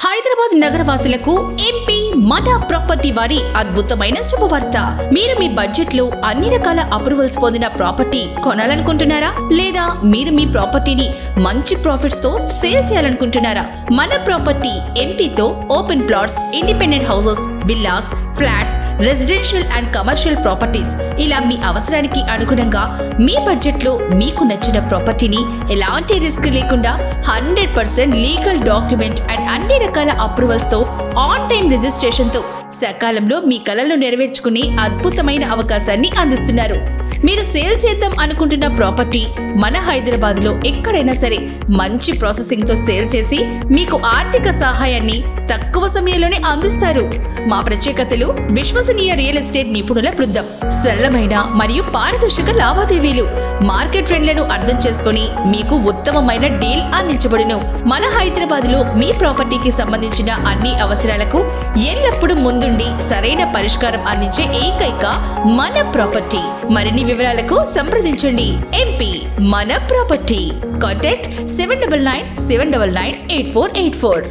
Hyderabad నగరవాసులకు MP మన property వారి అద్భుతమైన శుభవార్త. మీరు మీ బడ్జెట్ లో అన్ని రకాల అప్రూవల్స్ పొందిన ప్రాపర్టీ కొనాలనుకుంటున్నారా? లేదా మీరు మీ ప్రాపర్టీని మంచి ప్రాఫిట్స్ తో సేల్ చేయాలనుకుంటున్నారా? మన ప్రాపర్టీ ఎంపీతో open plots, independent houses, villas, flats, residential and commercial properties ఇలా మీ అవసరానికి అనుగుణంగా మీ బడ్జెట్ లో మీకు నచ్చిన ప్రాపర్టీని ఎలాంటి రిస్క్ లేకుండా 100% లీగల్ డాక్యుమెంట్ అండ్ అన్ని రకాల అప్రూవల్స్ తో ఆన్ టైం రిజిస్ట్రేషన్ తో సకాలంలో మీ కలలను నెరవేర్చుకునే అద్భుతమైన అవకాశాన్ని అందిస్తున్నారు. మీరు సేల్ చేద్దాం అనుకుంటున్న ప్రాపర్టీ మన హైదరాబాద్ లో ఎక్కడైనా సరే మంచి ప్రాసెసింగ్ తో సేల్ చేసి మీకు ఆర్థిక సహాయాన్ని తక్కువ సమయంలోనే అందిస్తారు. మా ప్రత్యేకతలు విశ్వసనీయ రియల్ ఎస్టేట్ నిపుణుల బృందం, సరళమైన మరియు పారదర్శక లావాదేవీలు, మార్కెట్ ట్రెండ్లను అర్థం చేసుకుని మీకు ఉత్తమమైన డీల్ అందించబడును. మన హైదరాబాద్ లో మీ ప్రాపర్టీకి సంబంధించిన అన్ని అవసరాలకు ఎల్లప్పుడూ ముందుండి సరైన పరిష్కారం అందించే ఏకైక మన ప్రాపర్టీ. మరిన్ని వివరాలకు సంప్రదించండి ఎంపీ మన ప్రాపర్టీ. కాంటాక్ట్ 7997998484.